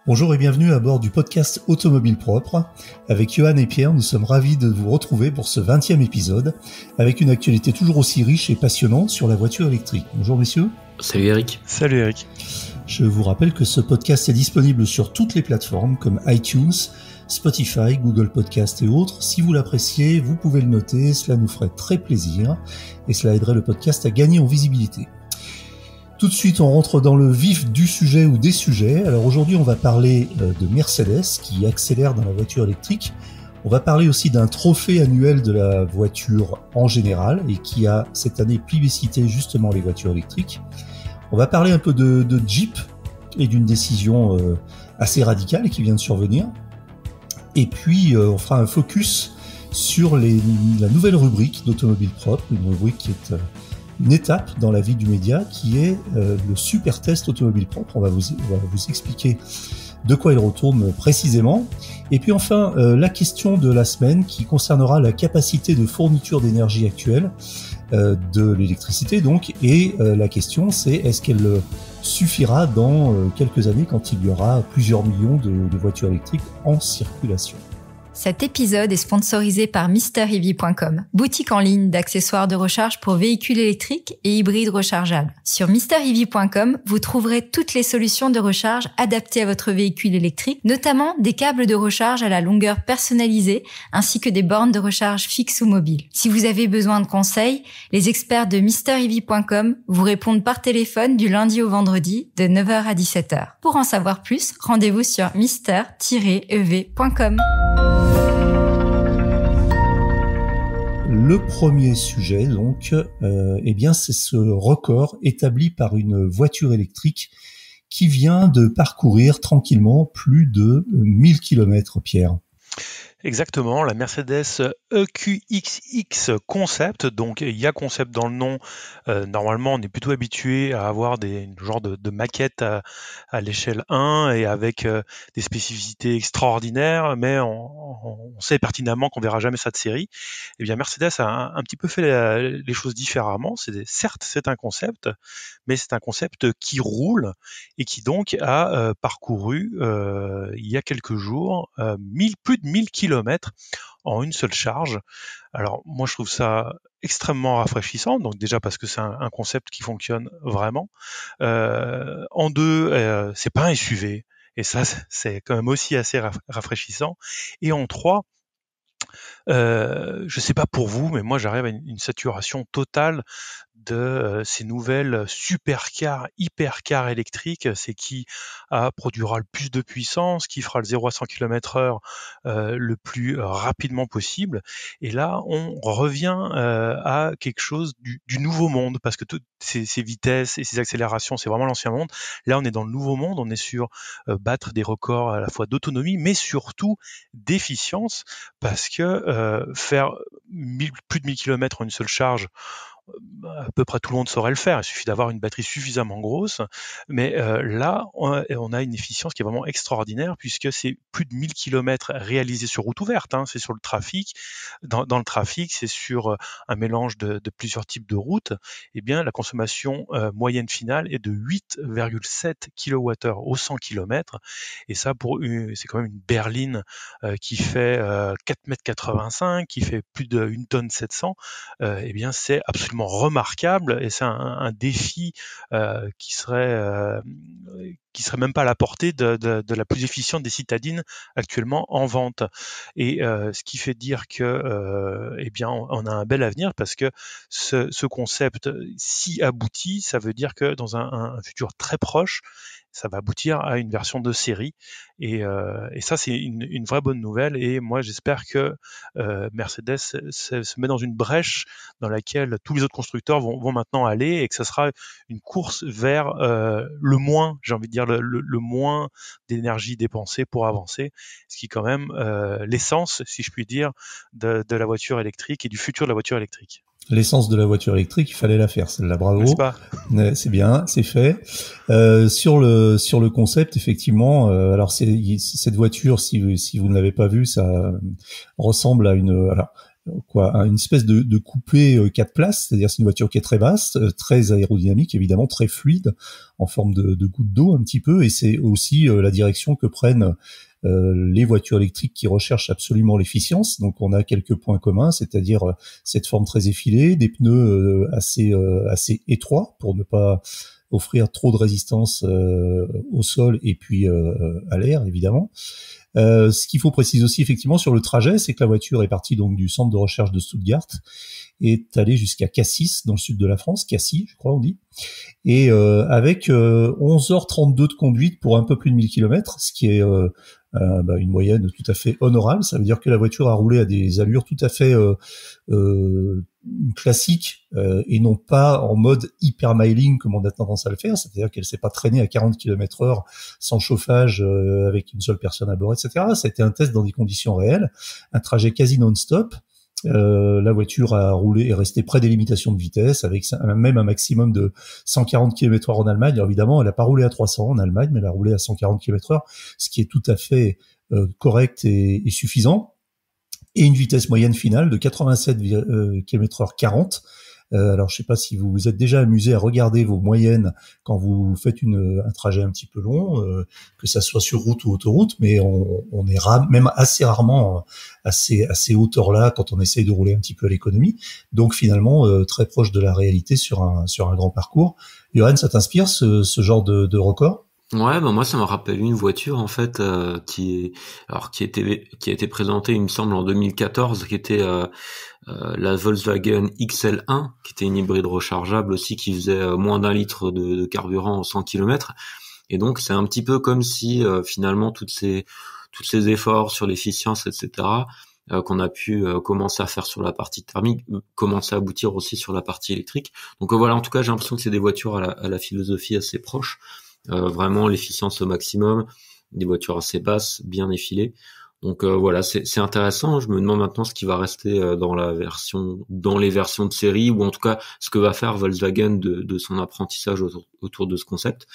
Bonjour et bienvenue à bord du podcast Automobile Propre. Avec Johan et Pierre, nous sommes ravis de vous retrouver pour ce 20e épisode, avec une actualité toujours aussi riche et passionnante sur la voiture électrique. Bonjour messieurs. Salut Eric. Salut Eric. Je vous rappelle que ce podcast est disponible sur toutes les plateformes comme iTunes, Spotify, Google Podcast et autres. Si vous l'appréciez, vous pouvez le noter, cela nous ferait très plaisir et cela aiderait le podcast à gagner en visibilité. Tout de suite, on rentre dans le vif du sujet ou des sujets. Alors aujourd'hui, on va parler de Mercedes qui accélère dans la voiture électrique. On va parler aussi d'un trophée annuel de la voiture en général et qui a cette année plébiscité justement les voitures électriques. On va parler un peu de Jeep et d'une décision assez radicale qui vient de survenir. Et puis, on fera un focus sur la nouvelle rubrique d'Automobile Propre, une rubrique qui est une étape dans la vie du média qui est le super test Automobile Propre. On va vous expliquer de quoi il retourne précisément. Et puis enfin, la question de la semaine qui concernera la capacité de fourniture d'énergie actuelle de l'électricité donc. Et la question c'est est-ce qu'elle suffira dans quelques années quand il y aura plusieurs millions de voitures électriques en circulation. Cet épisode est sponsorisé par MrEV.com, boutique en ligne d'accessoires de recharge pour véhicules électriques et hybrides rechargeables. Sur MrEV.com, vous trouverez toutes les solutions de recharge adaptées à votre véhicule électrique, notamment des câbles de recharge à la longueur personnalisée, ainsi que des bornes de recharge fixes ou mobiles. Si vous avez besoin de conseils, les experts de MrEV.com vous répondent par téléphone du lundi au vendredi de 9h à 17h. Pour en savoir plus, rendez-vous sur mr-ev.com. Le premier sujet, donc, c'est ce record établi par une voiture électrique qui vient de parcourir tranquillement plus de 1000 km, Pierre. Exactement, la Mercedes EQXX Concept, donc il y a concept dans le nom, normalement on est plutôt habitué à avoir des genres de maquettes à l'échelle 1 et avec des spécificités extraordinaires, mais on sait pertinemment qu'on verra jamais ça de série. Eh bien Mercedes a un petit peu fait les choses différemment, certes c'est un concept, mais c'est un concept qui roule et qui donc a parcouru il y a quelques jours plus de 1000 km en une seule charge. Alors moi je trouve ça extrêmement rafraîchissant, donc déjà parce que c'est un concept qui fonctionne vraiment. En deux, c'est pas un SUV, et ça c'est quand même aussi assez rafraîchissant. Et en trois, je sais pas pour vous, mais moi j'arrive à une saturation totale de ces nouvelles supercars, hypercars électriques, c'est qui produira le plus de puissance, qui fera le 0 à 100 km/h le plus rapidement possible. Et là, on revient à quelque chose du nouveau monde, parce que toutes ces vitesses et ces accélérations, c'est vraiment l'ancien monde. Là, on est dans le nouveau monde, on est sur battre des records à la fois d'autonomie, mais surtout d'efficience, parce que faire plus de 1000 km en une seule charge, à peu près tout le monde saurait le faire, il suffit d'avoir une batterie suffisamment grosse, mais là, on a une efficience qui est vraiment extraordinaire, puisque c'est plus de 1000 km réalisés sur route ouverte, c'est sur le trafic. Dans le trafic, c'est sur un mélange de plusieurs types de routes. Eh bien, la consommation moyenne finale est de 8,7 kWh au 100 km, et ça, c'est quand même une berline qui fait 4,85 m, qui fait plus de 1 tonne 700, eh bien, c'est absolument remarquable, et c'est un défi qui serait même pas à la portée de la plus efficiente des citadines actuellement en vente. Et ce qui fait dire que on a un bel avenir, parce que ce concept, si abouti, ça veut dire que dans un futur très proche, ça va aboutir à une version de série, et ça c'est une vraie bonne nouvelle. Et moi j'espère que Mercedes se met dans une brèche dans laquelle tous les autres constructeurs vont maintenant aller, et que ça sera une course vers le moins, j'ai envie de dire le moins d'énergie dépensée pour avancer, ce qui est quand même l'essence, si je puis dire, de la voiture électrique et du futur de la voiture électrique. L'essence de la voiture électrique, il fallait la faire, celle-là, bravo. N'est-ce pas ? C'est bien, c'est fait. Sur le concept, effectivement, alors cette voiture, si vous ne l'avez pas vue, ça ressemble à une. Alors, une espèce de coupé 4 places, c'est-à-dire c'est une voiture qui est très basse, très aérodynamique, évidemment très fluide, en forme de goutte d'eau un petit peu, et c'est aussi la direction que prennent les voitures électriques qui recherchent absolument l'efficience. Donc on a quelques points communs, c'est-à-dire cette forme très effilée, des pneus assez étroits pour ne pas offrir trop de résistance au sol et puis à l'air évidemment. Ce qu'il faut préciser aussi effectivement sur le trajet, c'est que la voiture est partie donc du centre de recherche de Stuttgart et est allée jusqu'à Cassis dans le sud de la France, Cassis je crois on dit, et avec 11h32 de conduite pour un peu plus de 1000 km, ce qui est une moyenne tout à fait honorable. Ça veut dire que la voiture a roulé à des allures tout à fait classiques et non pas en mode hypermiling comme on a tendance à le faire, c'est-à-dire qu'elle s'est pas traînée à 40 km/h sans chauffage avec une seule personne à bord, etc. Ça a été un test dans des conditions réelles, un trajet quasi non-stop. La voiture a roulé et resté près des limitations de vitesse avec même un maximum de 140 km/h en Allemagne. Alors évidemment, elle n'a pas roulé à 300 en Allemagne, mais elle a roulé à 140 km/h, ce qui est tout à fait correct et suffisant. Et une vitesse moyenne finale de 87 km/h 40. Alors je sais pas si vous vous êtes déjà amusé à regarder vos moyennes quand vous faites un trajet un petit peu long, que ça soit sur route ou autoroute, mais on est même assez rarement à ces hauteurs-là quand on essaye de rouler un petit peu à l'économie. Donc finalement très proche de la réalité sur un grand parcours. Johan, ça t'inspire ce genre de record? Ouais, moi ça me rappelle une voiture en fait qui a été présentée, il me semble, en 2014, qui était la Volkswagen XL1, qui était une hybride rechargeable aussi, qui faisait moins d'1 litre de carburant en 100 km. Et donc c'est un petit peu comme si finalement tous ces efforts sur l'efficience, etc., qu'on a pu commencer à faire sur la partie thermique, commencer à aboutir aussi sur la partie électrique. Donc voilà, en tout cas j'ai l'impression que c'est des voitures à la philosophie assez proche. Vraiment l'efficience au maximum, des voitures assez basses, bien effilées. Donc voilà, c'est intéressant. Je me demande maintenant ce qui va rester dans les versions de série, ou en tout cas ce que va faire Volkswagen de son apprentissage autour de ce concept.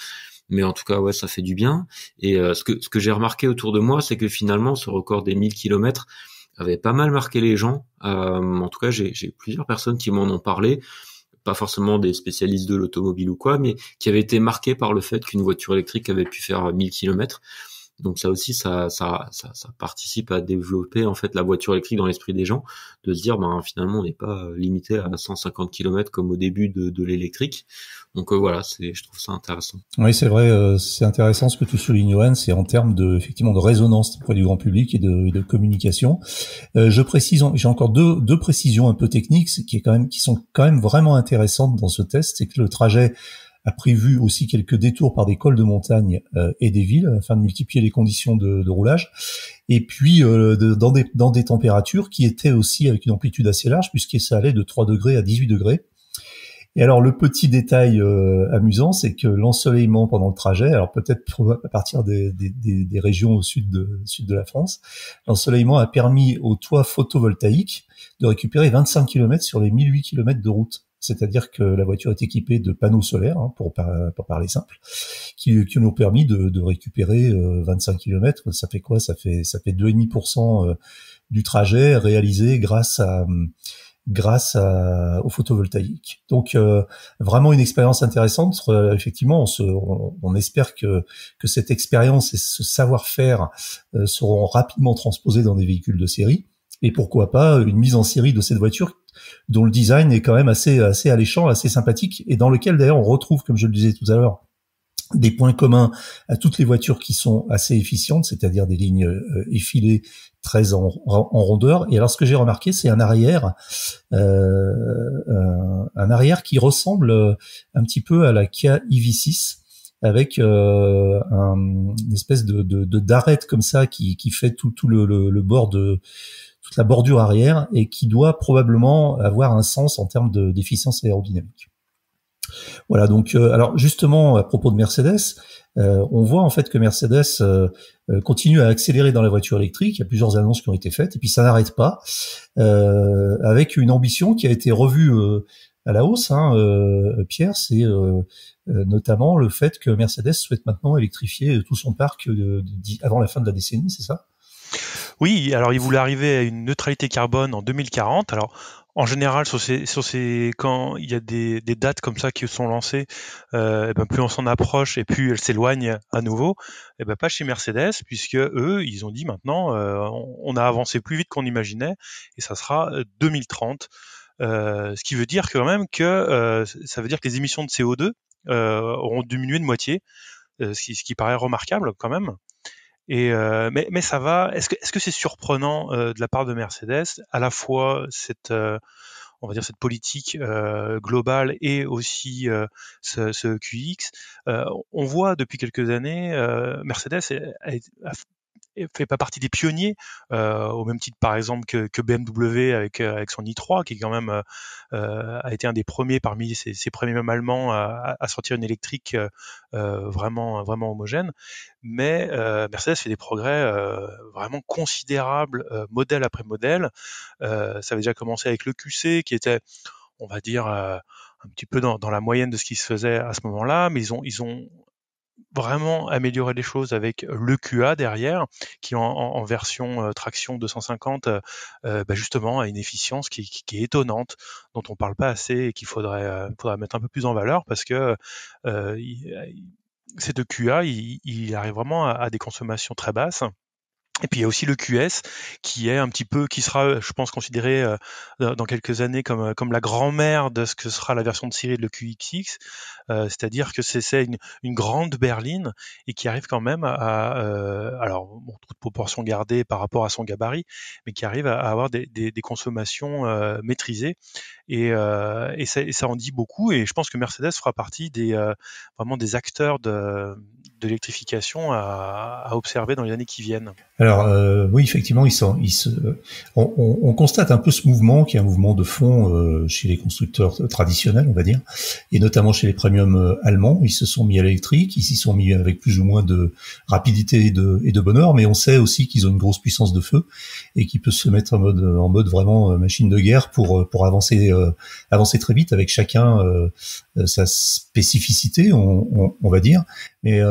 Mais en tout cas, ouais, ça fait du bien. Et ce que j'ai remarqué autour de moi, c'est que finalement ce record des 1000 km avait pas mal marqué les gens. En tout cas, j'ai plusieurs personnes qui m'en ont parlé. Pas forcément des spécialistes de l'automobile ou quoi, mais qui avaient été marqués par le fait qu'une voiture électrique avait pu faire 1000 km. Donc ça aussi, ça participe à développer en fait la voiture électrique dans l'esprit des gens, de se dire finalement on n'est pas limité à 150 km comme au début de l'électrique. Donc voilà, je trouve ça intéressant. Oui, c'est vrai, c'est intéressant ce que tu soulignes, Johan, c'est en termes effectivement de résonance auprès du grand public et de communication. Je précise, j'ai encore deux précisions un peu techniques qui sont quand même vraiment intéressantes dans ce test, c'est que le trajet a prévu aussi quelques détours par des cols de montagne et des villes afin de multiplier les conditions de roulage, et puis dans des températures qui étaient aussi avec une amplitude assez large puisque ça allait de 3 degrés à 18 degrés. Et alors le petit détail amusant, c'est que l'ensoleillement pendant le trajet, alors peut-être à partir des régions au sud de la France, l'ensoleillement a permis aux toits photovoltaïques de récupérer 25 km sur les 1008 km de route. C'est-à-dire que la voiture est équipée de panneaux solaires, pour parler simple, qui nous ont permis de récupérer 25 km. Ça fait quoi? Ça fait 2,5% du trajet réalisé grâce au photovoltaïque. Donc vraiment une expérience intéressante. Effectivement, on espère que cette expérience et ce savoir-faire seront rapidement transposés dans des véhicules de série. Et pourquoi pas une mise en série de cette voiture dont le design est quand même assez alléchant, assez sympathique, et dans lequel d'ailleurs on retrouve, comme je le disais tout à l'heure, des points communs à toutes les voitures qui sont assez efficientes, c'est-à-dire des lignes effilées très en rondeur. Et alors ce que j'ai remarqué, c'est un arrière qui ressemble un petit peu à la Kia EV6, avec une espèce de d'arête comme ça qui fait tout le bord toute la bordure arrière, et qui doit probablement avoir un sens en termes d'efficience aérodynamique. Voilà, donc alors justement à propos de Mercedes, on voit en fait que Mercedes continue à accélérer dans la voiture électrique. Il y a plusieurs annonces qui ont été faites et puis ça n'arrête pas, avec une ambition qui a été revue à la hausse. Pierre, c'est notamment le fait que Mercedes souhaite maintenant électrifier tout son parc avant la fin de la décennie, c'est ça ? Oui, alors ils voulaient arriver à une neutralité carbone en 2040. Alors en général, quand il y a des dates comme ça qui sont lancées, et ben plus on s'en approche et plus elles s'éloignent à nouveau. Et ben pas chez Mercedes, puisque eux, ils ont dit maintenant, on a avancé plus vite qu'on imaginait, et ça sera 2030. Ce qui veut dire quand même que ça veut dire que les émissions de CO2 auront diminué de moitié, ce qui paraît remarquable quand même. Mais ça va. Est-ce que c'est surprenant de la part de Mercedes, à la fois on va dire cette politique globale et aussi ce QX. On voit depuis quelques années Mercedes fait pas partie des pionniers, au même titre par exemple que BMW avec son i3, qui est quand même a été un des premiers parmi ces premiers mêmes allemands à sortir une électrique vraiment homogène. Mais Mercedes fait des progrès vraiment considérables, modèle après modèle. Ça avait déjà commencé avec le QC, qui était, on va dire, un petit peu dans la moyenne de ce qui se faisait à ce moment-là, mais ils ont vraiment amélioré les choses avec le QA derrière, qui en version traction 250 justement a une efficience qui est étonnante, dont on parle pas assez et qu'il faudrait mettre un peu plus en valeur, parce que ces deux QA, il arrive vraiment à des consommations très basses. Et puis il y a aussi le QS, qui est un petit peu, qui sera, je pense, considéré dans quelques années comme la grand-mère de ce que sera la version de série de le QXX, c'est-à-dire que c'est une grande berline, et qui arrive quand même alors bon, toute proportion gardée par rapport à son gabarit, mais qui arrive à avoir des consommations maîtrisées, et ça en dit beaucoup. Et je pense que Mercedes fera partie vraiment des acteurs de l'électrification à observer dans les années qui viennent. Alors oui, effectivement, on constate un peu ce mouvement, qui est un mouvement de fond chez les constructeurs traditionnels, on va dire, et notamment chez les premiums allemands. Ils se sont mis à l'électrique, ils s'y sont mis avec plus ou moins de rapidité et de bonheur, mais on sait aussi qu'ils ont une grosse puissance de feu et qu'ils peuvent se mettre en mode vraiment machine de guerre pour avancer très vite, avec chacun sa spécificité, on va dire. Mais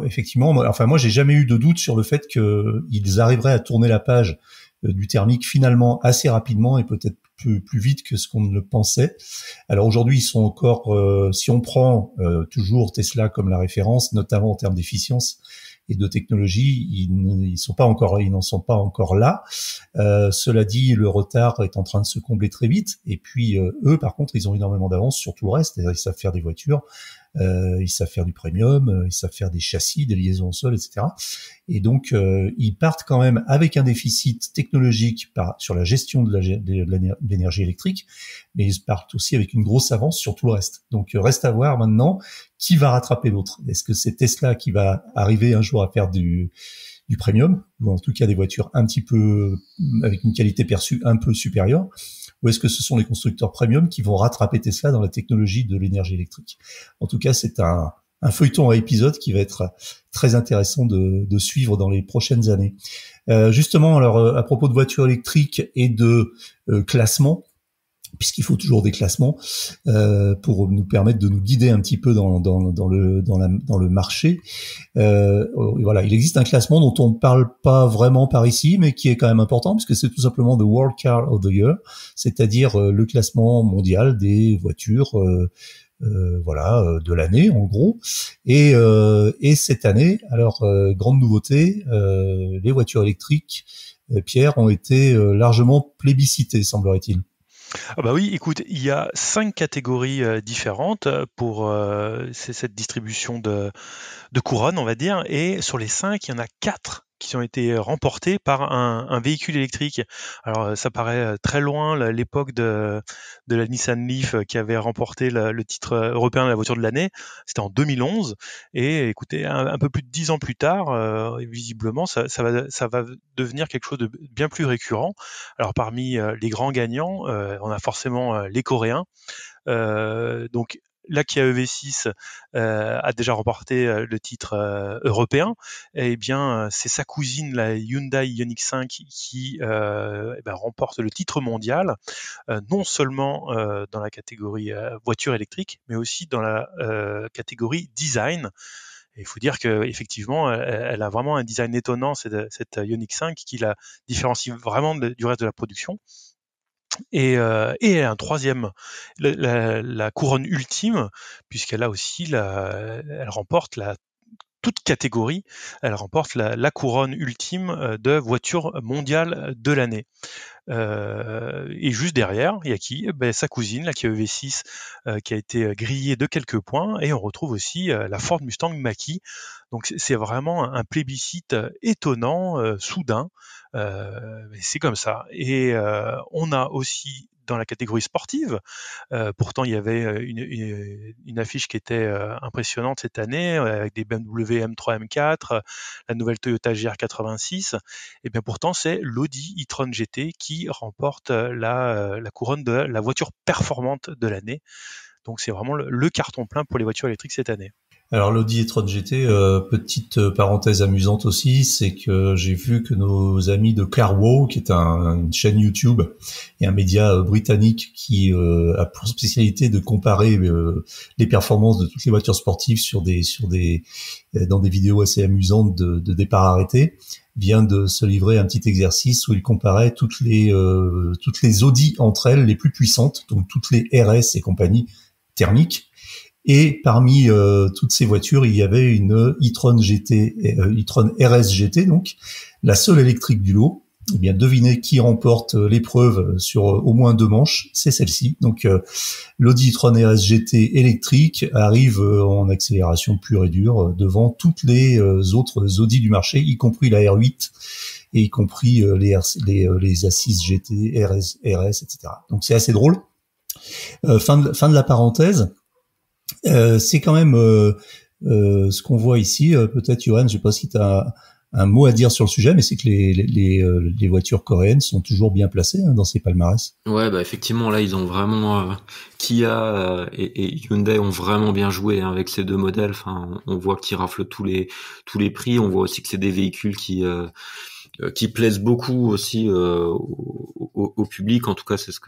effectivement, moi j'ai jamais eu de doute sur le fait qu'ils arriveraient à tourner la page du thermique finalement assez rapidement, et peut-être plus vite que ce qu'on ne le pensait. Alors aujourd'hui, ils sont encore, si on prend toujours Tesla comme la référence, notamment en termes d'efficience et de technologie, ils n'en sont pas encore là. Cela dit, le retard est en train de se combler très vite. Et puis eux, par contre, ils ont énormément d'avance sur tout le reste. Ils savent faire des voitures, ils savent faire du premium, ils savent faire des châssis, des liaisons au sol, etc. Et donc ils partent quand même avec un déficit technologique sur la gestion de l'énergie électrique, mais ils partent aussi avec une grosse avance sur tout le reste. Donc reste à voir maintenant qui va rattraper l'autre. Est-ce que c'est Tesla qui va arriver un jour à faire du premium, ou en tout cas des voitures un petit peu avec une qualité perçue un peu supérieure, ou est-ce que ce sont les constructeurs premium qui vont rattraper Tesla dans la technologie de l'énergie électrique? En tout cas, c'est un feuilleton à épisode qui va être très intéressant de suivre dans les prochaines années. Justement, alors à propos de voitures électriques et de classement, puisqu'il faut toujours des classements pour nous permettre de nous guider un petit peu dans le marché. Voilà, il existe un classement dont on ne parle pas vraiment par ici, mais qui est quand même important, puisque c'est tout simplement the World Car of the Year, c'est-à-dire le classement mondial des voitures de l'année en gros. Et cette année, alors grande nouveauté, les voitures électriques, Pierre, ont été largement plébiscitées, semblerait-il. Ah bah oui, écoute, il y a 5 catégories différentes pour cette distribution de couronnes, on va dire, et sur les 5, il y en a 4 qui ont été remportés par un véhicule électrique. Alors ça paraît très loin, l'époque de la Nissan Leaf qui avait remporté le titre européen de la voiture de l'année, c'était en 2011, et écoutez, un peu plus de 10 ans plus tard, visiblement ça va devenir quelque chose de bien plus récurrent. Alors parmi les grands gagnants, on a forcément les Coréens, donc la Kia EV6 a déjà remporté le titre européen. Et bien, c'est sa cousine, la Hyundai Ioniq 5, qui remporte le titre mondial, non seulement dans la catégorie voiture électrique, mais aussi dans la catégorie design. il faut dire que effectivement, elle a vraiment un design étonnant, cette Ioniq 5, qui la différencie vraiment du reste de la production. Et un troisième, la couronne ultime, puisqu'elle a aussi elle remporte toute catégorie, elle remporte la couronne ultime de voiture mondiale de l'année. Et juste derrière, il y a qui ? Sa cousine, la Kia EV6, qui a été grillée de quelques points, et on retrouve aussi la Ford Mustang Mach-E. Donc c'est vraiment un plébiscite étonnant, soudain. C'est comme ça. Et on a aussi dans la catégorie sportive, pourtant il y avait une affiche qui était impressionnante cette année, avec des BMW M3, M4, la nouvelle Toyota GR86. Et bien pourtant c'est l'Audi e-tron GT qui remporte la couronne de la voiture performante de l'année. Donc c'est vraiment le carton plein pour les voitures électriques cette année. Alors l'Audi e-tron GT, petite parenthèse amusante aussi, c'est que j'ai vu que nos amis de CarWow, qui est une chaîne YouTube et un média britannique qui a pour spécialité de comparer les performances de toutes les voitures sportives dans des vidéos assez amusantes de départ arrêté, vient de se livrer un petit exercice où il comparait toutes les Audi entre elles les plus puissantes, donc toutes les RS et compagnie thermiques. Et parmi toutes ces voitures, il y avait une e-tron GT, e-tron RS GT, donc la seule électrique du lot. Eh bien, devinez qui remporte l'épreuve sur au moins 2 manches, c'est celle-ci. Donc, l'Audi e-tron RS GT électrique arrive en accélération pure et dure devant toutes les autres Audi du marché, y compris la R8 et y compris les A6 GT, RS, etc. Donc, c'est assez drôle. Fin de la parenthèse. C'est quand même ce qu'on voit ici. Peut-être, Johan, je sais pas si tu as un mot à dire sur le sujet, mais c'est que les voitures coréennes sont toujours bien placées dans ces palmarès. Ouais, effectivement, là, ils ont vraiment Kia et Hyundai ont vraiment bien joué avec ces 2 modèles. Enfin, on voit qu'ils raflent tous les prix. On voit aussi que c'est des véhicules qui plaisent beaucoup aussi au public. En tout cas, c'est ce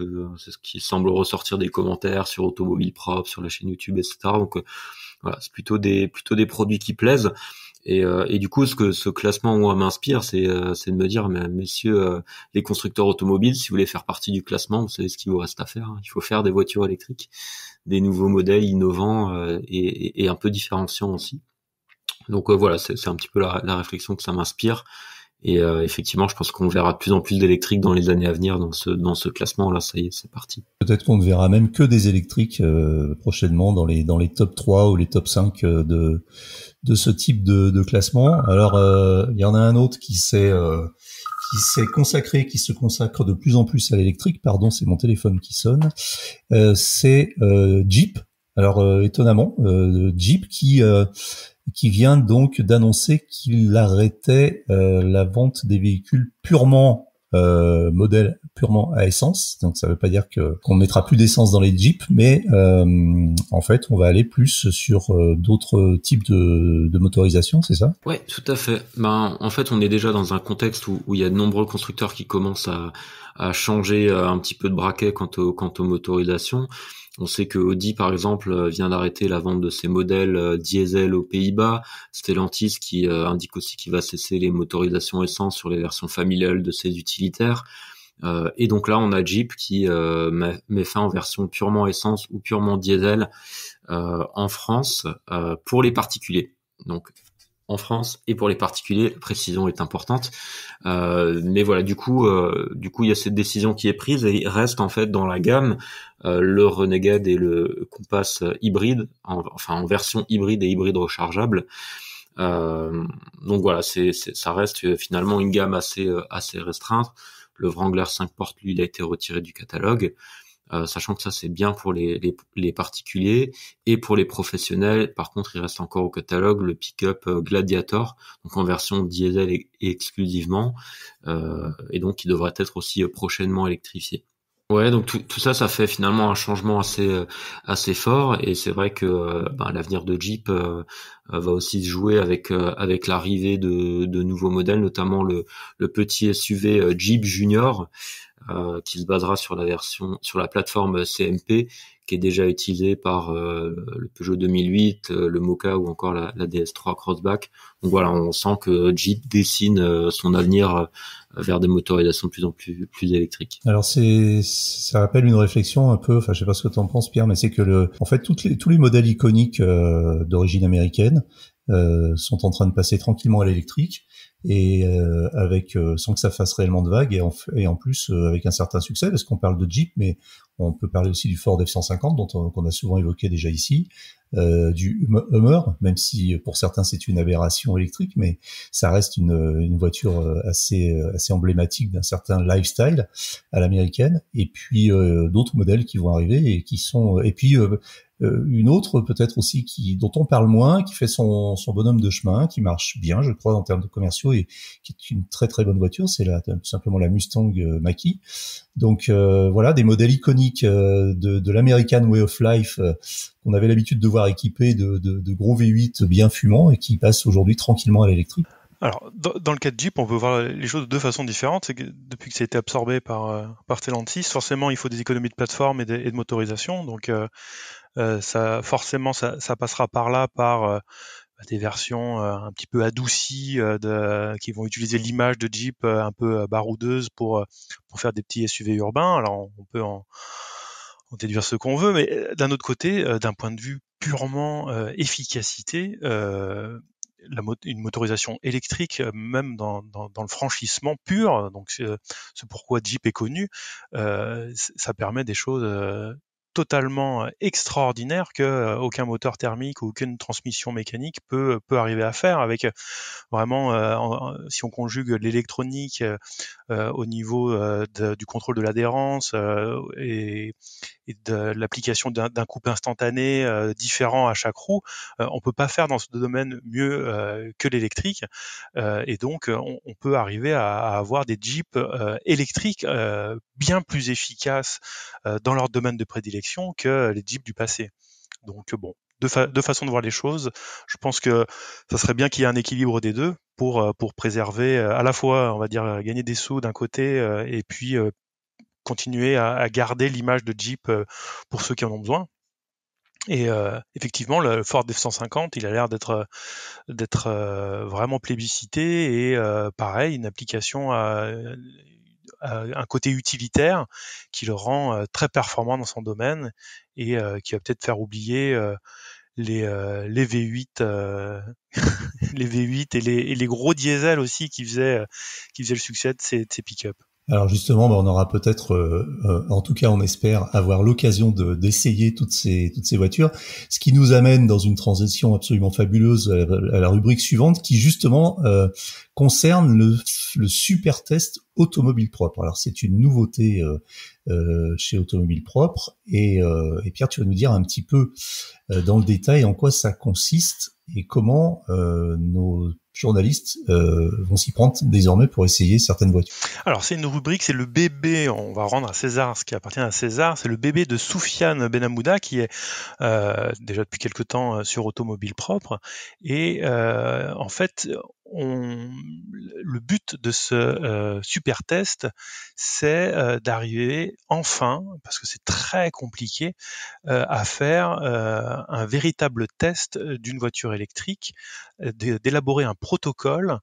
qui semble ressortir des commentaires sur Automobile Propre, sur la chaîne YouTube, etc. Donc voilà, c'est plutôt des produits qui plaisent. Et du coup, ce classement moi m'inspire, c'est de me dire, messieurs les constructeurs automobiles, si vous voulez faire partie du classement, vous savez ce qu'il vous reste à faire. Il faut faire des voitures électriques, des nouveaux modèles innovants et un peu différenciants aussi. Donc voilà, c'est un petit peu la réflexion que ça m'inspire. Et effectivement, je pense qu'on verra de plus en plus d'électriques dans les années à venir dans ce classement. Là, ça y est, c'est parti. Peut-être qu'on ne verra même que des électriques prochainement dans les top 3 ou les top 5 de ce type de classement. Alors, il y en a un autre qui se consacre de plus en plus à l'électrique. Pardon, c'est mon téléphone qui sonne. C'est Jeep. Alors, étonnamment, Jeep qui vient donc d'annoncer qu'il arrêtait la vente des véhicules modèles purement à essence. Donc ça veut pas dire qu'on ne mettra plus d'essence dans les Jeeps, mais en fait on va aller plus sur d'autres types de motorisation, c'est ça ? Ouais, tout à fait. En fait on est déjà dans un contexte où il y a de nombreux constructeurs qui commencent à changer un petit peu de braquet quant aux motorisations. On sait que Audi, par exemple, vient d'arrêter la vente de ses modèles diesel aux Pays-Bas. Stellantis qui indique aussi qu'il va cesser les motorisations essence sur les versions familiales de ses utilitaires. Et donc là, on a Jeep qui met fin en version purement essence ou purement diesel en France pour les particuliers. Donc en France et pour les particuliers, la précision est importante. Mais voilà, du coup, il y a cette décision qui est prise et il reste en fait dans la gamme le Renegade et le Compass hybride, en version hybride et hybride rechargeable. Donc voilà, ça reste finalement une gamme assez restreinte. Le Wrangler 5 portes, lui, il a été retiré du catalogue. Sachant que ça c'est bien pour les particuliers et pour les professionnels. Par contre, il reste encore au catalogue le pick-up Gladiator, donc en version diesel exclusivement, et donc il devrait être aussi prochainement électrifié. Ouais, donc tout ça fait finalement un changement assez fort, et c'est vrai que l'avenir de Jeep va aussi se jouer avec l'arrivée de nouveaux modèles, notamment le petit SUV Jeep Junior, qui se basera sur la plateforme CMP, qui est déjà utilisée par le Peugeot 2008, le Moka ou encore la DS3 Crossback. Donc voilà, on sent que Jeep dessine son avenir vers des motorisations de plus en plus électriques. Alors ça rappelle une réflexion un peu, enfin je sais pas ce que tu en penses Pierre, mais c'est que en fait tous les modèles iconiques d'origine américaine sont en train de passer tranquillement à l'électrique, et avec sans que ça fasse réellement de vagues, et en plus avec un certain succès, parce qu'on parle de Jeep, mais on peut parler aussi du Ford F-150 qu'on a souvent évoqué déjà ici, du Hummer, même si pour certains c'est une aberration électrique, mais ça reste une voiture assez emblématique d'un certain lifestyle à l'américaine. Et puis d'autres modèles qui vont arriver et qui sont, et puis une autre peut-être aussi dont on parle moins, qui fait son bonhomme de chemin, qui marche bien, je crois, en termes de commerciaux, et qui est une très très bonne voiture, c'est tout simplement la Mustang Mach-E. Donc voilà, des modèles iconiques de l'American Way of Life qu'on avait l'habitude de voir équipés de gros V8 bien fumants, et qui passent aujourd'hui tranquillement à l'électrique. Alors, dans le cas de Jeep, on peut voir les choses de deux façons différentes. C'est que depuis que ça a été absorbé par Stellantis, forcément, il faut des économies de plateforme et de motorisation. Donc, ça passera par là, par des versions un petit peu adoucies qui vont utiliser l'image de Jeep un peu baroudeuse pour faire des petits SUV urbains. Alors, on peut en déduire ce qu'on veut, mais d'un autre côté, d'un point de vue purement efficacité, une motorisation électrique, même dans le franchissement pur, donc c'est pourquoi Jeep est connu, ça permet des choses totalement extraordinaires que aucun moteur thermique ou aucune transmission mécanique peut arriver à faire, avec vraiment si on conjugue l'électronique au niveau du contrôle de l'adhérence et de l'application d'un couple instantané différent à chaque roue, on peut pas faire dans ce domaine mieux que l'électrique, et donc on peut arriver à avoir des Jeeps électriques bien plus efficaces dans leur domaine de prédilection que les Jeeps du passé. Donc bon, deux façons de voir les choses. Je pense que ça serait bien qu'il y ait un équilibre des deux pour préserver à la fois, on va dire, gagner des sous d'un côté et puis continuer à garder l'image de Jeep pour ceux qui en ont besoin. Et effectivement, le Ford F-150, il a l'air d'être vraiment plébiscité, et pareil, une application un côté utilitaire qui le rend très performant dans son domaine, et qui va peut-être faire oublier les V8 les V8 et les gros diesels aussi qui faisaient le succès de ces pick-up. Alors justement, on aura peut-être, en tout cas on espère, avoir l'occasion d'essayer toutes ces voitures, ce qui nous amène dans une transition absolument fabuleuse à la rubrique suivante, qui justement concerne le super test Automobile Propre. Alors c'est une nouveauté chez Automobile Propre, et Pierre, tu vas nous dire un petit peu dans le détail en quoi ça consiste et comment nos journalistes vont s'y prendre désormais pour essayer certaines voitures. Alors c'est une rubrique, c'est le bébé, on va rendre à César ce qui appartient à César, c'est le bébé de Soufiane Benhamouda, qui est déjà depuis quelque temps sur Automobile Propre, et en fait le but de ce super test, c'est d'arriver enfin, parce que c'est très compliqué, à faire un véritable test d'une voiture électrique, d'élaborer un protocole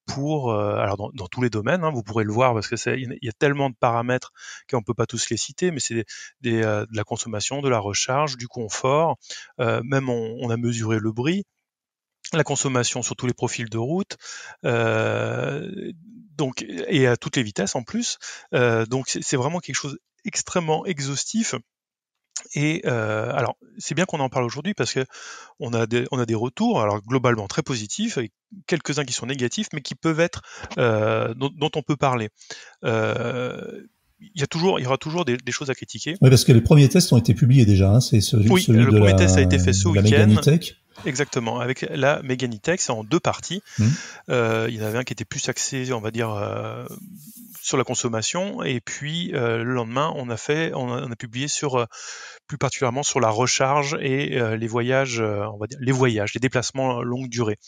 pour alors dans tous les domaines, hein, vous pourrez le voir, parce que il y a tellement de paramètres qu'on peut pas tous les citer, mais c'est de la consommation, de la recharge, du confort, même on a mesuré le bruit, la consommation sur tous les profils de route, donc, et à toutes les vitesses en plus, donc c'est vraiment quelque chose extrêmement exhaustif. Et alors c'est bien qu'on en parle aujourd'hui, parce que on a des retours, alors globalement très positifs, avec quelques-uns qui sont négatifs, mais qui peuvent être dont on peut parler. il y aura toujours des choses à critiquer. Oui, parce que les premiers tests ont été publiés déjà, hein. C'est celui le de premier test a été fait ce week-end. Meganitech. Exactement, avec la Meganitech, c'est en 2 parties. Il y en avait un qui était plus axé, on va dire, sur la consommation, et puis le lendemain, on a publié plus particulièrement sur la recharge et les voyages, on va dire les déplacements longue durée.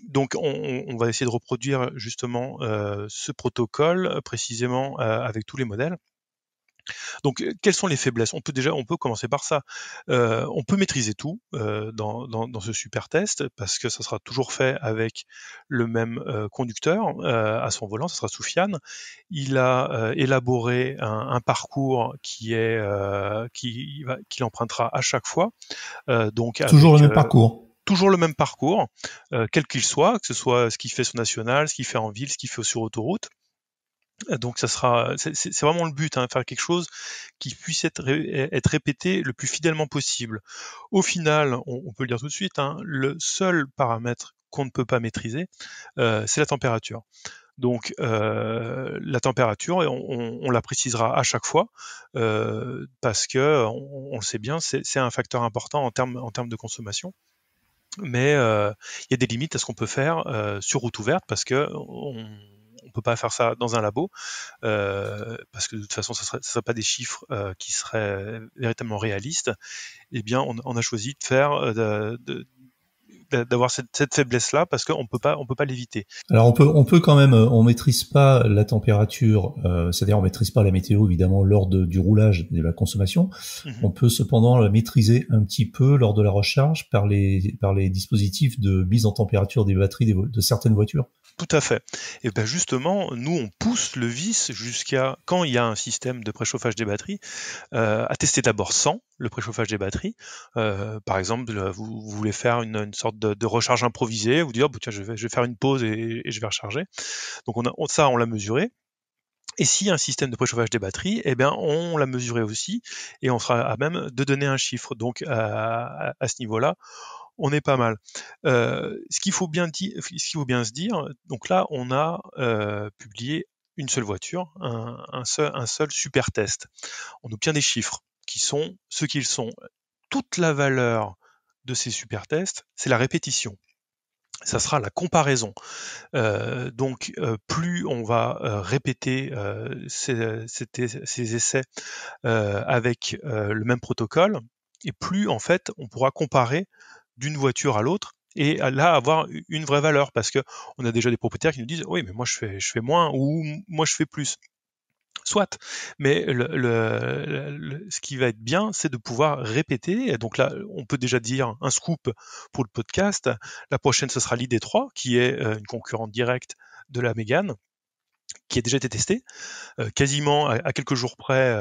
Donc on va essayer de reproduire justement ce protocole précisément avec tous les modèles. Donc, quelles sont les faiblesses ? On peut commencer par ça. On peut maîtriser tout dans ce super test parce que ça sera toujours fait avec le même conducteur à son volant. Ça sera Soufiane. Il a élaboré un parcours qu'il empruntera à chaque fois. Donc toujours le même parcours. Toujours le même parcours, quel qu'il soit, que ce soit ce qu'il fait sur national, ce qu'il fait en ville, ce qu'il fait sur autoroute. Donc c'est vraiment le but, hein, faire quelque chose qui puisse être répété le plus fidèlement possible. Au final, on peut le dire tout de suite, hein, le seul paramètre qu'on ne peut pas maîtriser, c'est la température. Donc la température, on la précisera à chaque fois parce que on le sait bien, c'est un facteur important en termes de consommation. Mais il y a des limites à ce qu'on peut faire sur route ouverte parce que on peut pas faire ça dans un labo parce que de toute façon, ça serait pas des chiffres qui seraient véritablement réalistes. Eh bien, on a choisi de faire d'avoir cette faiblesse-là parce qu'on peut pas l'éviter. Alors on peut quand même, on maîtrise pas la température, c'est-à-dire on maîtrise pas la météo évidemment lors du roulage de la consommation. On peut cependant la maîtriser un petit peu lors de la recharge par les dispositifs de mise en température des batteries de certaines voitures. Tout à fait. Et ben justement, nous on pousse le vice jusqu'à quand il y a un système de préchauffage des batteries, à tester d'abord sans le préchauffage des batteries. Par exemple, vous voulez faire une sorte de recharge improvisée, vous dites tiens, je vais faire une pause et je vais recharger. Donc on l'a mesuré. Et s'il y a un système de préchauffage des batteries, eh bien on l'a mesuré aussi et on sera à même de donner un chiffre. Donc à ce niveau-là, on est pas mal. Ce qu'il faut bien se dire, donc là, on a publié une seule voiture, un seul super test. On obtient des chiffres qui sont ce qu'ils sont. Toute la valeur de ces super tests, c'est la répétition. Ça sera la comparaison. Donc, plus on va répéter ces essais avec le même protocole, et plus en fait on pourra comparer d'une voiture à l'autre et là avoir une vraie valeur parce que on a déjà des propriétaires qui nous disent oui mais moi je fais moins ou moi je fais plus. Soit, mais ce qui va être bien, c'est de pouvoir répéter. Et donc là, on peut déjà dire un scoop pour le podcast. La prochaine, ce sera l'ID3, qui est une concurrente directe de la Mégane, qui a déjà été testée, quasiment à quelques jours près,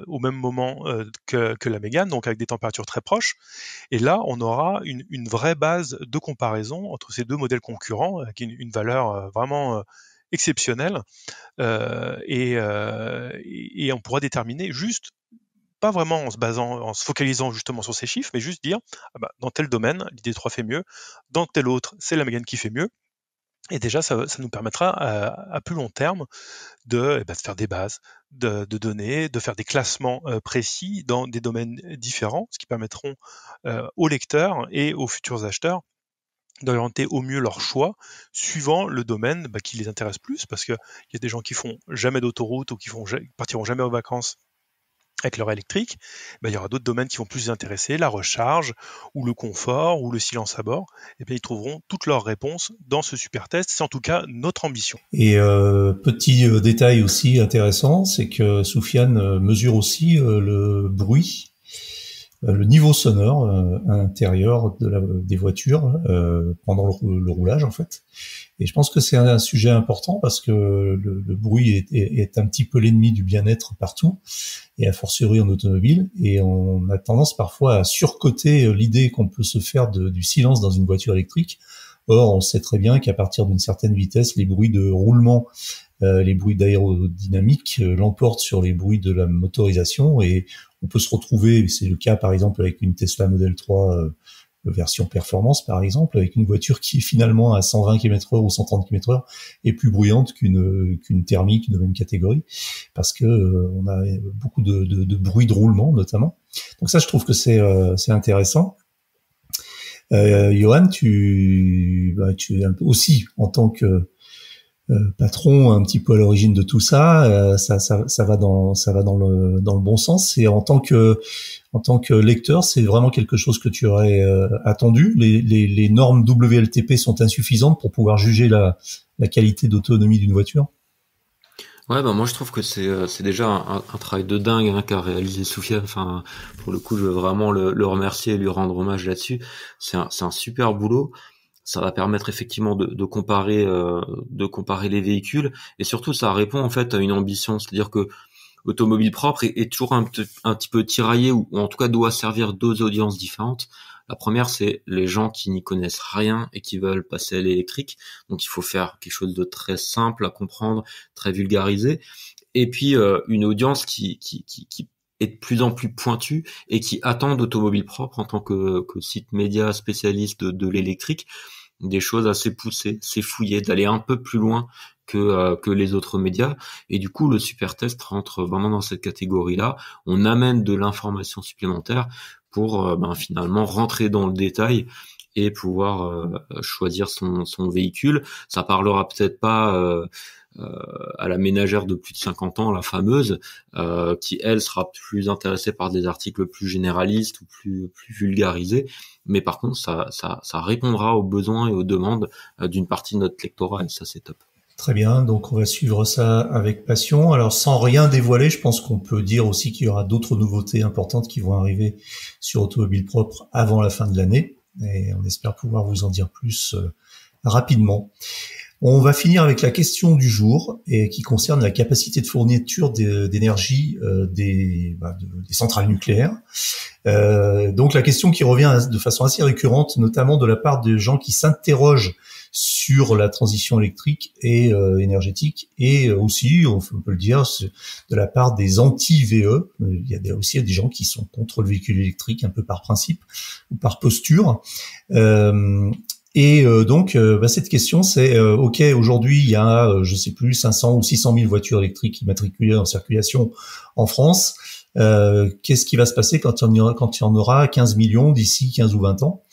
au même moment que la Mégane, donc avec des températures très proches. Et là, on aura une vraie base de comparaison entre ces deux modèles concurrents, avec une valeur vraiment exceptionnelle, et on pourra déterminer juste, pas vraiment en se focalisant justement sur ces chiffres, mais juste dire dans tel domaine, l'ID3 fait mieux, dans tel autre, c'est la Mégane qui fait mieux. Et déjà, ça nous permettra à plus long terme de faire des bases de données, de faire des classements précis dans des domaines différents, ce qui permettront aux lecteurs et aux futurs acheteurs d'orienter au mieux leur choix suivant le domaine qui les intéresse plus, parce qu'il y a des gens qui font jamais d'autoroute ou qui partiront jamais en vacances avec leur électrique. Il y aura d'autres domaines qui vont plus les intéresser, la recharge ou le confort ou le silence à bord. Et bien ils trouveront toutes leurs réponses dans ce super test. C'est en tout cas notre ambition. Et petit détail aussi intéressant, c'est que Soufiane mesure aussi le bruit, le niveau sonore à l'intérieur des voitures pendant le roulage en fait. Et je pense que c'est un sujet important parce que le bruit est un petit peu l'ennemi du bien-être partout, et a fortiori en automobile, et on a tendance parfois à surcoter l'idée qu'on peut se faire du silence dans une voiture électrique. Or, on sait très bien qu'à partir d'une certaine vitesse, les bruits de roulement, les bruits d'aérodynamique l'emportent sur les bruits de la motorisation, et on peut se retrouver, c'est le cas par exemple avec une Tesla Model 3 version performance par exemple, avec une voiture qui finalement à 120 km/h ou 130 km/h est plus bruyante qu'une thermique de même catégorie, parce que on a beaucoup de bruit de roulement notamment. Donc ça, je trouve que c'est intéressant. Johan, tu es aussi en tant que patron un petit peu à l'origine de tout ça, ça va dans le bon sens. Et en tant que lecteur, c'est vraiment quelque chose que tu aurais attendu. Les normes WLTP sont insuffisantes pour pouvoir juger la qualité d'autonomie d'une voiture. Ouais, moi je trouve que c'est déjà un travail de dingue qu'a réalisé Soufiane. Enfin, pour le coup, je veux vraiment le remercier et lui rendre hommage là-dessus. C'est un super boulot. Ça va permettre effectivement de comparer les véhicules, et surtout ça répond en fait à une ambition, c'est-à-dire que Automobile Propre est toujours un petit peu tiraillé, ou en tout cas doit servir deux audiences différentes. La première, c'est les gens qui n'y connaissent rien et qui veulent passer à l'électrique, donc il faut faire quelque chose de très simple à comprendre, très vulgarisé, et puis une audience qui est de plus en plus pointue et qui attend d'Automobile Propre en tant que site média spécialiste de l'électrique des choses assez poussées, c'est fouillé, d'aller un peu plus loin que les autres médias. Et du coup, le super test rentre vraiment dans cette catégorie-là. On amène de l'information supplémentaire pour finalement rentrer dans le détail et pouvoir choisir son véhicule. Ça parlera peut-être pas à la ménagère de plus de 50 ans, la fameuse, qui elle sera plus intéressée par des articles plus généralistes ou plus vulgarisés, mais par contre ça répondra aux besoins et aux demandes d'une partie de notre lectorat, et ça c'est top. Très bien, donc on va suivre ça avec passion. Alors sans rien dévoiler, je pense qu'on peut dire aussi qu'il y aura d'autres nouveautés importantes qui vont arriver sur Automobile Propre avant la fin de l'année, et on espère pouvoir vous en dire plus rapidement. On va finir avec la question du jour, et qui concerne la capacité de fourniture d'énergie des centrales nucléaires. Donc la question qui revient de façon assez récurrente, notamment de la part de gens qui s'interrogent sur la transition électrique et énergétique, et aussi, on peut le dire, de la part des anti-VE. Il y a aussi des gens qui sont contre le véhicule électrique, un peu par principe ou par posture. Donc, cette question, c'est ok, aujourd'hui, il y a, je sais plus, 500 ou 600 000 voitures électriques immatriculées en circulation en France. Qu'est-ce qui va se passer quand il y en aura 15 millions d'ici 15 ou 20 ans,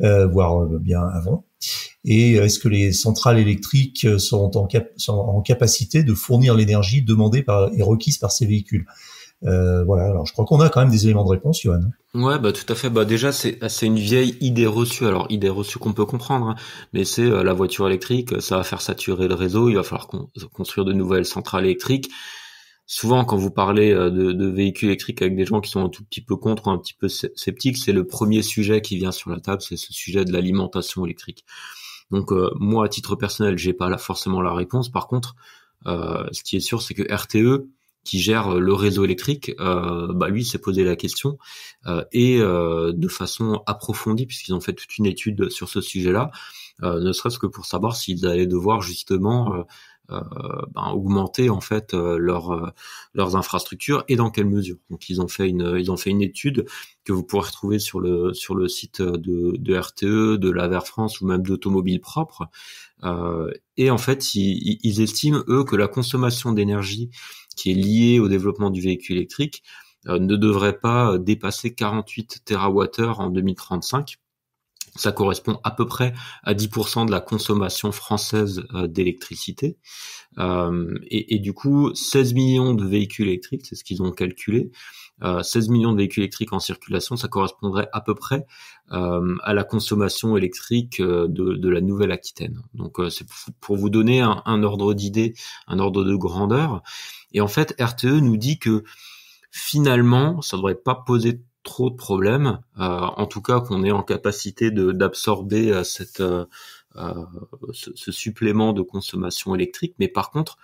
voire bien avant? Et est-ce que les centrales électriques sont en capacité de fournir l'énergie demandée et requise par ces véhicules? Voilà, alors je crois qu'on a quand même des éléments de réponse, Johan. Ouais, tout à fait. Déjà, c'est une vieille idée reçue. Alors, idée reçue qu'on peut comprendre, mais c'est la voiture électrique, ça va faire saturer le réseau, il va falloir construire de nouvelles centrales électriques. Souvent, quand vous parlez de véhicules électriques avec des gens qui sont un tout petit peu contre ou un petit peu sceptiques, c'est le premier sujet qui vient sur la table, c'est ce sujet de l'alimentation électrique. Donc, moi, à titre personnel, j'ai pas forcément la réponse. Par contre, ce qui est sûr, c'est que RTE, qui gère le réseau électrique, lui s'est posé la question et de façon approfondie, puisqu'ils ont fait toute une étude sur ce sujet-là, ne serait-ce que pour savoir s'ils allaient devoir justement augmenter en fait leurs infrastructures, et dans quelle mesure. Donc ils ont fait une étude que vous pourrez retrouver sur le site de RTE, de l'Aver France ou même d'Automobile Propre. Et en fait, ils estiment eux que la consommation d'énergie qui est liée au développement du véhicule électrique ne devrait pas dépasser 48 TWh en 2035. Ça correspond à peu près à 10% de la consommation française d'électricité. Et du coup, 16 millions de véhicules électriques, c'est ce qu'ils ont calculé. 16 millions de véhicules électriques en circulation, ça correspondrait à peu près à la consommation électrique de la Nouvelle-Aquitaine. Donc c'est pour vous donner un ordre d'idée, un ordre de grandeur. Et en fait, RTE nous dit que finalement, ça ne devrait pas poser trop de problèmes, en tout cas qu'on est en capacité d'absorber ce supplément de consommation électrique. Mais par contre,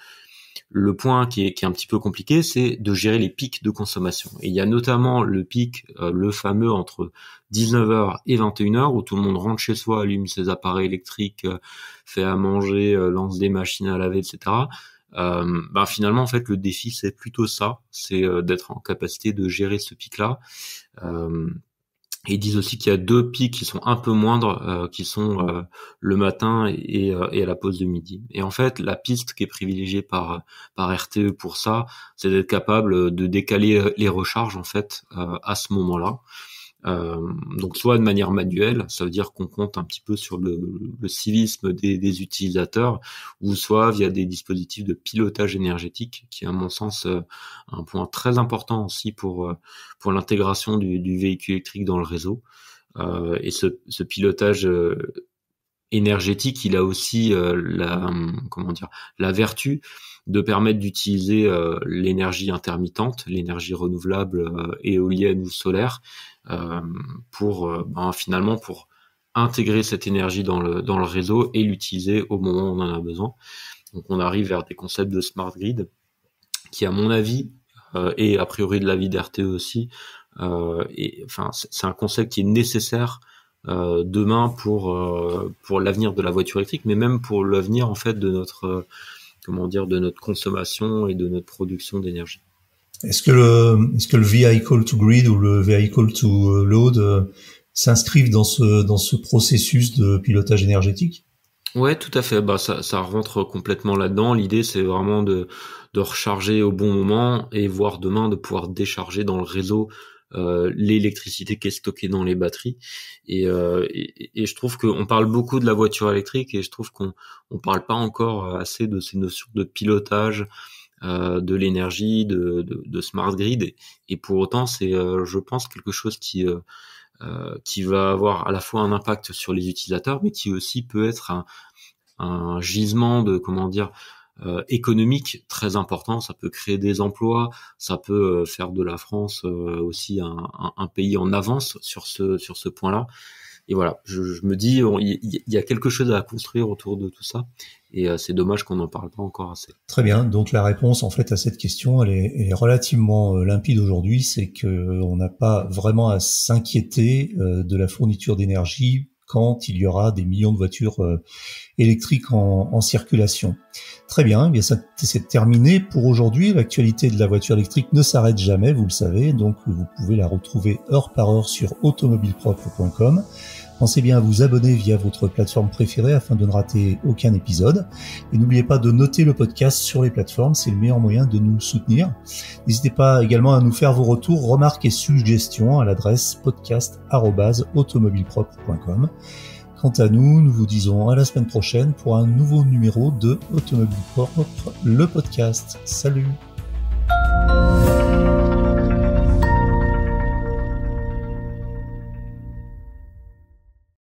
le point qui est un petit peu compliqué, c'est de gérer les pics de consommation. Et il y a notamment le pic, le fameux entre 19h et 21h, où tout le monde rentre chez soi, allume ses appareils électriques, fait à manger, lance des machines à laver, etc. Finalement, en fait, le défi, c'est plutôt ça, c'est d'être en capacité de gérer ce pic-là. Et ils disent aussi qu'il y a 2 pics qui sont un peu moindres, qui sont le matin et à la pause de midi. Et en fait, la piste qui est privilégiée par RTE pour ça, c'est d'être capable de décaler les recharges en fait à ce moment-là. Donc soit de manière manuelle, ça veut dire qu'on compte un petit peu sur le civisme des utilisateurs, ou soit via des dispositifs de pilotage énergétique, qui est à mon sens un point très important aussi pour l'intégration du véhicule électrique dans le réseau. Et ce pilotage énergétique, il a aussi la vertu de permettre d'utiliser l'énergie intermittente, l'énergie renouvelable, éolienne ou solaire, pour intégrer cette énergie dans le réseau et l'utiliser au moment où on en a besoin. Donc on arrive vers des concepts de smart grid qui, à mon avis, et a priori de l'avis d'RTE aussi, c'est un concept qui est nécessaire demain pour l'avenir de la voiture électrique, mais même pour l'avenir en fait de notre consommation et de notre production d'énergie. Est-ce que le vehicle to grid ou le vehicle to load s'inscrivent dans ce processus de pilotage énergétique? Ouais, tout à fait. Ça rentre complètement là-dedans. L'idée, c'est vraiment de recharger au bon moment et voire demain de pouvoir décharger dans le réseau l'électricité qui est stockée dans les batteries. Et je trouve qu'on parle beaucoup de la voiture électrique et je trouve qu'on parle pas encore assez de ces notions de pilotage de l'énergie, de smart grid. Et pour autant, c'est, je pense, quelque chose qui va avoir à la fois un impact sur les utilisateurs, mais qui aussi peut être un gisement de économique très important. Ça peut créer des emplois, ça peut faire de la France aussi un pays en avance sur ce point-là. Et voilà, je me dis, il y a quelque chose à construire autour de tout ça, et c'est dommage qu'on n'en parle pas encore assez. Très bien. Donc la réponse en fait à cette question, elle est relativement limpide aujourd'hui, c'est que on n'a pas vraiment à s'inquiéter de la fourniture d'énergie quand il y aura des millions de voitures électriques en circulation. Très bien, eh bien ça c'est terminé pour aujourd'hui. L'actualité de la voiture électrique ne s'arrête jamais, vous le savez, donc vous pouvez la retrouver heure par heure sur automobilepropre.com. Pensez bien à vous abonner via votre plateforme préférée afin de ne rater aucun épisode. Et n'oubliez pas de noter le podcast sur les plateformes, c'est le meilleur moyen de nous soutenir. N'hésitez pas également à nous faire vos retours, remarques et suggestions à l'adresse podcast@automobilepropre.com. Quant à nous, nous vous disons à la semaine prochaine pour un nouveau numéro de Automobile Propre, le podcast. Salut!